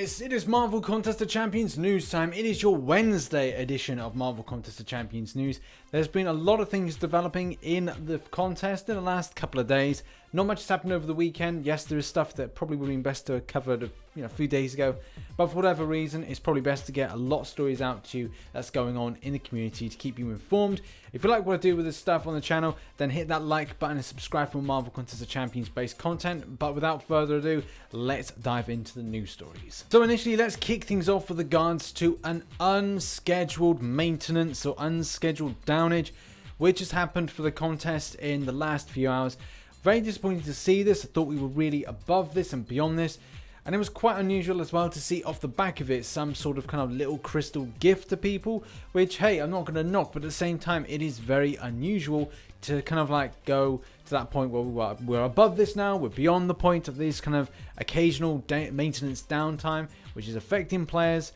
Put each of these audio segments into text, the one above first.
guys, it is Marvel Contest of Champions news time. It is your Wednesday edition of Marvel Contest of Champions news. There's been a lot of things developing in the contest in the last couple of days. Not much has happened over the weekend. Yes, there is stuff that probably would have been best to have covered a few days ago. But for whatever reason, it's probably best to get a lot of stories out to you that's going on in the community to keep you informed. If you like what I do with this stuff on the channel, then hit that like button and subscribe for Marvel Contest of Champions based content. But without further ado, let's dive into the news stories. So initially, let's kick things off with regards to an unscheduled maintenance or unscheduled downage, which has happened for the contest in the last few hours. Very disappointing to see this. I thought we were really above this and beyond this. And it was quite unusual as well to see off the back of it some sort of kind of little crystal gift to people, which, hey, I'm not going to knock, but at the same time, it is very unusual to kind of like go to that point where we're above this now. We're beyond the point of this kind of occasional maintenance downtime, which is affecting players.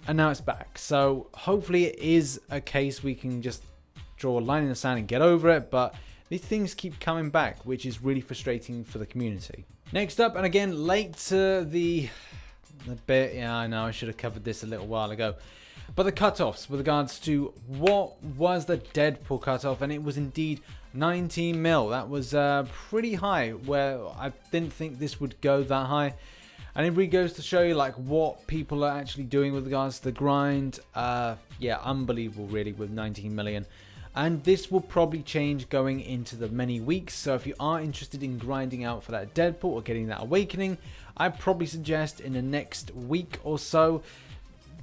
And now it's back. So hopefully it is a case we can just draw a line in the sand and get over it. But these things keep coming back, which is really frustrating for the community. Next up, and again, late to the bit, yeah, I know, I should have covered this a little while ago. But the cutoffs with regards to what was the Deadpool cutoff, and it was indeed 19 mil. That was pretty high, where I didn't think this would go that high. And it really goes to show you like what people are actually doing with regards to the grind. Yeah, unbelievable really with 19 million. And this will probably change going into the many weeks. So if you are interested in grinding out for that Deadpool or getting that awakening, I'd probably suggest in the next week or so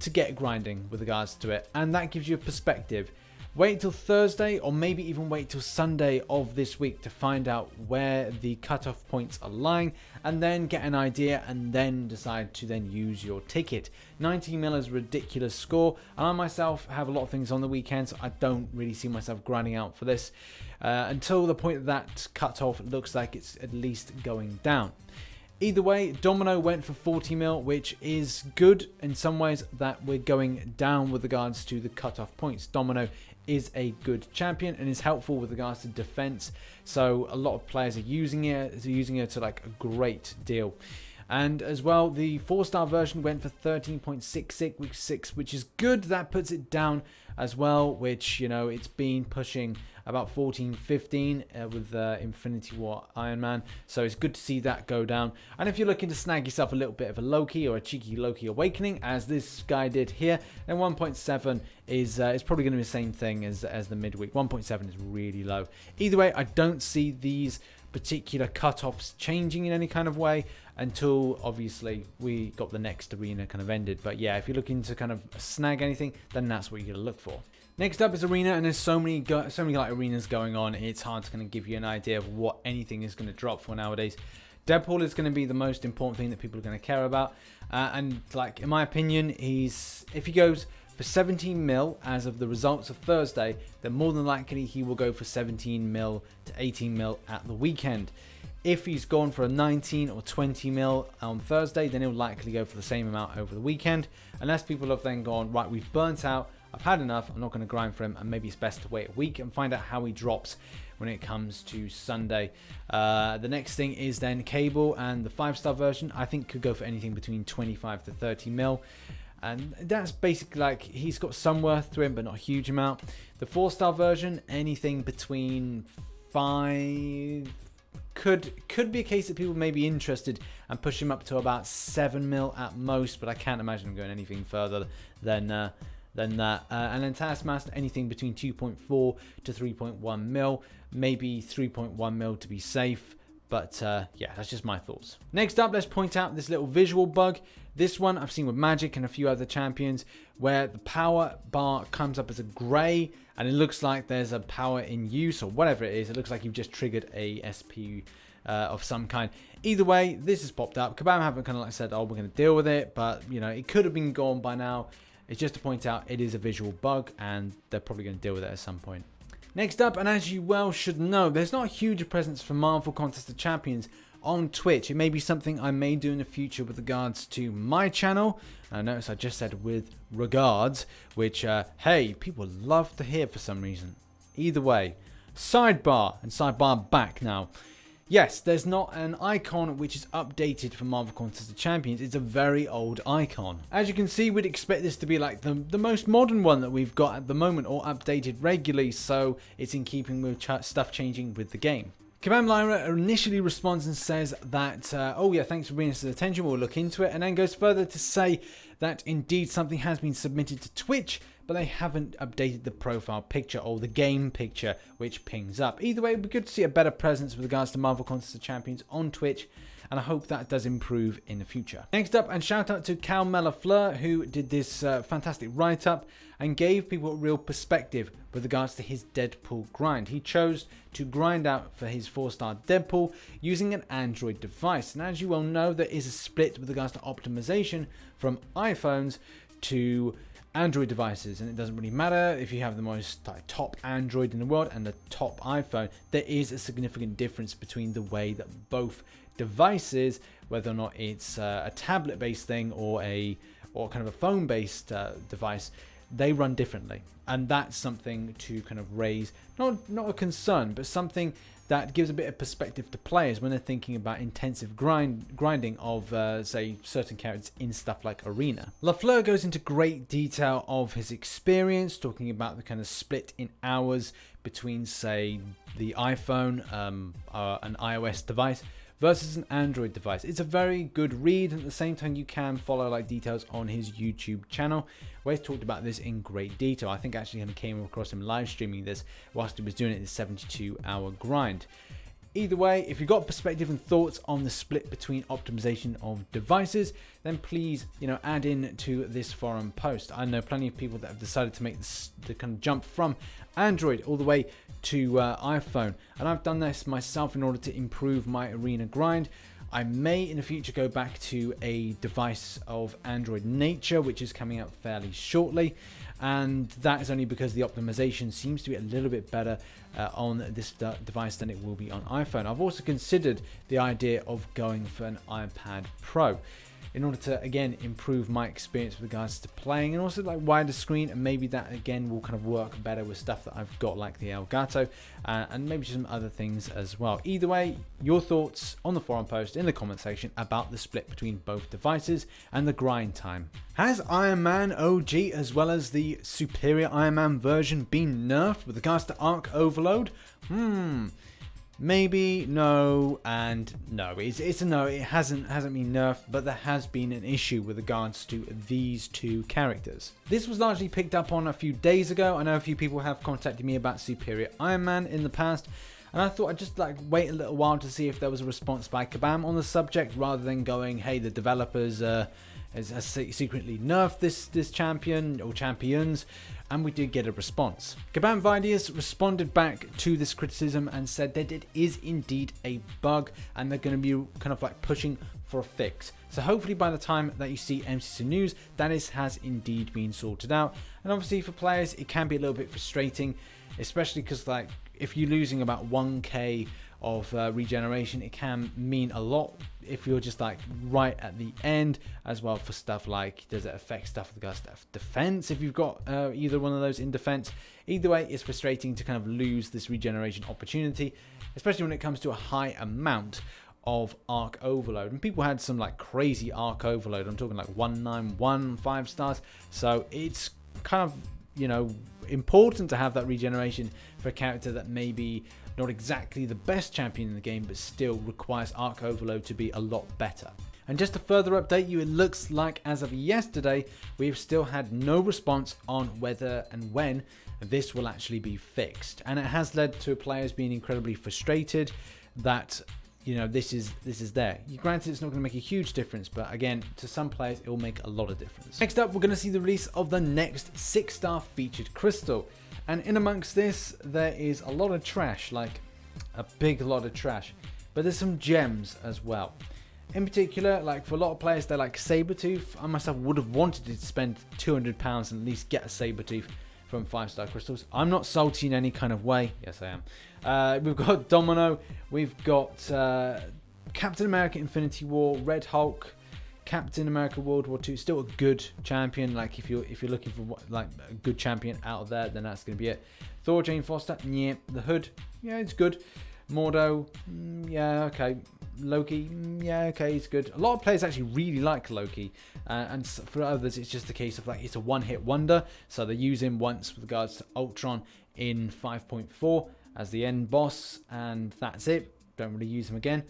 to get grinding with regards to it. And that gives you a perspective. Wait till Thursday or maybe even wait till Sunday of this week to find out where the cutoff points are lying and then get an idea and then decide to then use your ticket. 19 mil is a ridiculous score. And I myself have a lot of things on the weekend, so I don't really see myself grinding out for this until the point that cutoff looks like it's at least going down. Either way, Domino went for 40 mil, which is good in some ways that we're going down with regards to the cutoff points. Domino is a good champion and is helpful with regards to defense. So a lot of players are using it to like a great deal. And as well, the 4-star version went for 13.66, which is good. That puts it down as well, which, you know, it's been pushing about 14, 15 with Infinity War Iron Man. So it's good to see that go down. And if you're looking to snag yourself a little bit of a Loki or a cheeky Loki awakening, as this guy did here, then 1.7 is probably going to be the same thing as the midweek. 1.7 is really low. Either way, I don't see these particular cutoffs changing in any kind of way until obviously we got the next arena kind of ended. But yeah, if you're looking to kind of snag anything, then that's what you're gonna look for. Next up is arena, and there's so many like arenas going on. It's hard to kind of give you an idea of what anything is going to drop for nowadays. Deadpool is going to be the most important thing that people are going to care about, and like in my opinion, if he goes for 17 mil as of the results of Thursday, then more than likely he will go for 17 mil to 18 mil at the weekend. If he's gone for a 19 or 20 mil on Thursday, then he'll likely go for the same amount over the weekend, unless people have then gone, right, we've burnt out, I've had enough, I'm not going to grind for him, and maybe it's best to wait a week and find out how he drops when it comes to Sunday. The next thing is then Cable, and the 5-star version I think could go for anything between 25 to 30 mil. And that's basically like, he's got some worth to him, but not a huge amount. The 4-star version, anything between 5 could be a case that people may be interested and push him up to about 7 mil at most, but I can't imagine him going anything further than that. And then Taskmaster, anything between 2.4 to 3.1 mil, maybe 3.1 mil to be safe. But yeah, that's just my thoughts. Next up, let's point out this little visual bug. This one I've seen with Magic and a few other champions, where the power bar comes up as a grey, and it looks like there's a power in use or whatever it is. It looks like you've just triggered a SP of some kind. Either way, this has popped up. Kabam haven't kind of like said, oh, we're going to deal with it, but you know, it could have been gone by now. It's just to point out it is a visual bug, and they're probably going to deal with it at some point. Next up, and as you well should know, there's not a huge presence for Marvel Contest of Champions on Twitch. It may be something I may do in the future with regards to my channel. I notice I just said with regards, which, hey, people love to hear for some reason. Either way, sidebar and sidebar back now. Yes, there's not an icon which is updated for Marvel Contest of Champions. It's a very old icon. As you can see, we'd expect this to be like the most modern one that we've got at the moment, or updated regularly, so it's in keeping with stuff changing with the game. Kabam Lyra initially responds and says that, oh yeah, thanks for bringing us to attention, we'll look into it, and then goes further to say that indeed something has been submitted to Twitch, but they haven't updated the profile picture or the game picture, which pings up. Either way, it'd be good to see a better presence with regards to Marvel Contest of Champions on Twitch, and I hope that does improve in the future. Next up, and shout out to Cal Mellafleur, who did this fantastic write-up and gave people a real perspective with regards to his Deadpool grind. He chose to grind out for his 4-star Deadpool using an Android device. And as you well know, there is a split with regards to optimization from iPhones to Android devices, and it doesn't really matter if you have the most top Android in the world and the top iPhone. There is a significant difference between the way that both devices, whether or not it's a tablet based thing or kind of a phone based device, they run differently. And that's something to kind of raise, not a concern, but something that gives a bit of perspective to players when they're thinking about intensive grinding of, say, certain characters in stuff like Arena. Lafleur goes into great detail of his experience, talking about the kind of split in hours between, say, the iPhone, an iOS device, versus an Android device. It's a very good read, and at the same time you can follow like details on his YouTube channel where he's talked about this in great detail. I think actually I came across him live streaming this whilst he was doing it in 72-hour grind. Either way, if you've got perspective and thoughts on the split between optimization of devices, then please, add in to this forum post. I know plenty of people that have decided to make the kind of jump from Android all the way to iPhone, and I've done this myself in order to improve my Arena grind. I may in the future go back to a device of Android nature, which is coming out fairly shortly, and that is only because the optimization seems to be a little bit better on this device than it will be on iPhone. I've also considered the idea of going for an iPad Pro in order to, again, improve my experience with regards to playing, and also like wider screen, and maybe that again will kind of work better with stuff that I've got like the Elgato, and maybe some other things as well. Either way, your thoughts on the forum post in the comment section about the split between both devices and the grind time. Has Iron Man OG as well as the superior Iron Man version been nerfed with regards to arc overload? Maybe, no, and no. It's a no. It hasn't been nerfed, but there has been an issue with regards to these two characters. This was largely picked up on a few days ago. I know a few people have contacted me about Superior Iron Man in the past, and I thought I'd just wait a little while to see if there was a response by Kabam on the subject, rather than going, hey, the developers has secretly nerfed this champion or champions. And we did get a response. Kabam Vidius responded back to this criticism and said that it is indeed a bug, and they're going to be kind of pushing for a fix. So hopefully by the time that you see MCC news, that has indeed been sorted out. And obviously for players, it can be a little bit frustrating, especially because if you're losing about 1k of regeneration, it can mean a lot if you're just right at the end, as well for stuff like, does it affect stuff with regards to defense if you've got either one of those in defense. Either way, it's frustrating to kind of lose this regeneration opportunity, especially when it comes to a high amount of arc overload. And people had some crazy arc overload. I'm talking 191 5 stars. So it's kind of important to have that regeneration for a character that maybe not exactly the best champion in the game, but still requires arc overload to be a lot better. And just to further update you, it looks like as of yesterday, we've still had no response on whether and when this will actually be fixed. And it has led to players being incredibly frustrated that this is there. Granted, it's not going to make a huge difference, but again, to some players, it will make a lot of difference. Next up, we're going to see the release of the next 6-star featured crystal. And in amongst this, there is a lot of trash, a big lot of trash. But there's some gems as well. In particular, for a lot of players, they like Sabertooth. I myself would have wanted to spend £200 and at least get a Sabertooth from 5-star crystals. I'm not salty in any kind of way. Yes, I am. We've got Domino. We've got Captain America Infinity War, Red Hulk, Captain America World War II. Still a good champion. If you're looking for a good champion out of there, then that's going to be it. Thor, Jane Foster, yeah. The Hood, yeah, it's good. Mordo, yeah, okay. Loki, yeah, okay, he's good. A lot of players actually really like Loki, and for others it's just a case of like it's a one-hit wonder, so they use him once with regards to Ultron in 5.4 as the end boss, and that's it. Don't really use him again.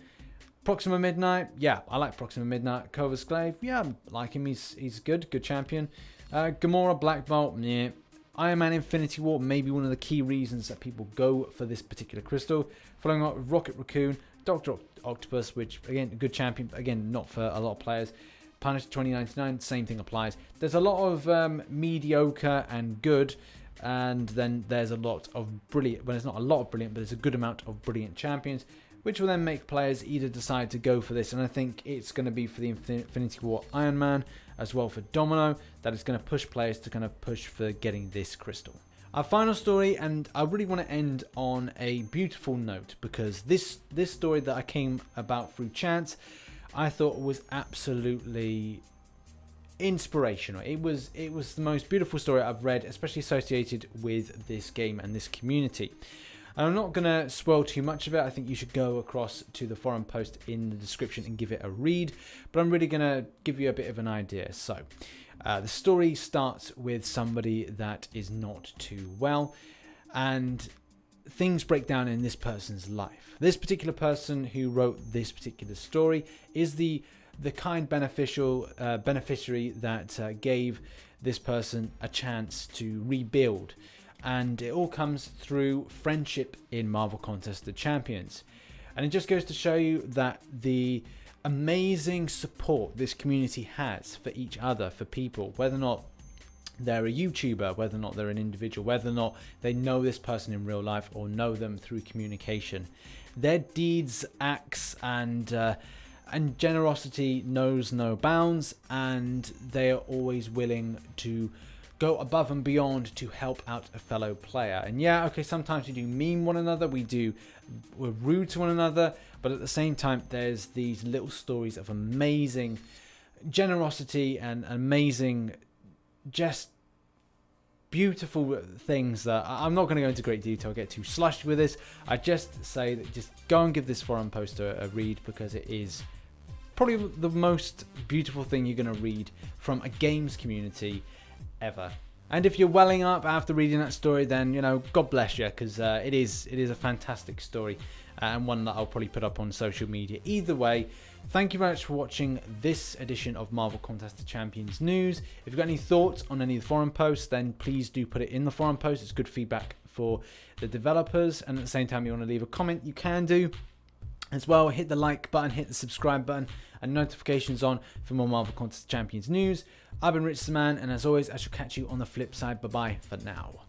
Proxima Midnight, yeah, I like Proxima Midnight. Cover's Glaive, yeah, I like him, he's good champion. Gamora, Black Bolt, yeah. Iron Man Infinity War, maybe one of the key reasons that people go for this particular crystal. Following up with Rocket Raccoon, Doctor Octopus, which again, a good champion, but again, not for a lot of players. Punisher 2099, same thing applies. There's a lot of mediocre and good, and then there's a lot of brilliant, well, it's not a lot of brilliant, but there's a good amount of brilliant champions, which will then make players either decide to go for this, and I think it's going to be for the Infinity War Iron Man, as well for Domino, that is going to push players to kind of push for getting this crystal. Our final story, and I really want to end on a beautiful note, because this story that I came about through chance, I thought was absolutely inspirational. It was the most beautiful story I've read, especially associated with this game and this community. And I'm not going to spoil too much of it. I think you should go across to the forum post in the description and give it a read. But I'm really going to give you a bit of an idea. So, the story starts with somebody that is not too well. And things break down in this person's life. This particular person who wrote this particular story is the kind beneficiary that gave this person a chance to rebuild. And it all comes through friendship in Marvel Contest of Champions. And it just goes to show you that the amazing support this community has for each other, for people, whether or not they're a YouTuber, whether or not they're an individual, whether or not they know this person in real life or know them through communication. Their deeds, acts, and generosity knows no bounds, and they are always willing to go above and beyond to help out a fellow player. And yeah, okay, sometimes we do meme one another, we're rude to one another, but at the same time, there's these little stories of amazing generosity and amazing, just beautiful things that I'm not going to go into great detail, get too slushy with this. I just say that just go and give this forum post a read, because it is probably the most beautiful thing you're going to read from a games community ever. And if you're welling up after reading that story, then, you know, God bless you, because it is a fantastic story, and one that I'll probably put up on social media. Either way, thank you very much for watching this edition of Marvel Contest of Champions news. If you've got any thoughts on any of the forum posts, then please do put it in the forum post. It's good feedback for the developers, and at the same time, you want to leave a comment, you can do as well. Hit the like button, hit the subscribe button, and notifications on for more Marvel Contest of Champions news. I've been RichTheMan, and as always, I shall catch you on the flip side. Bye bye for now.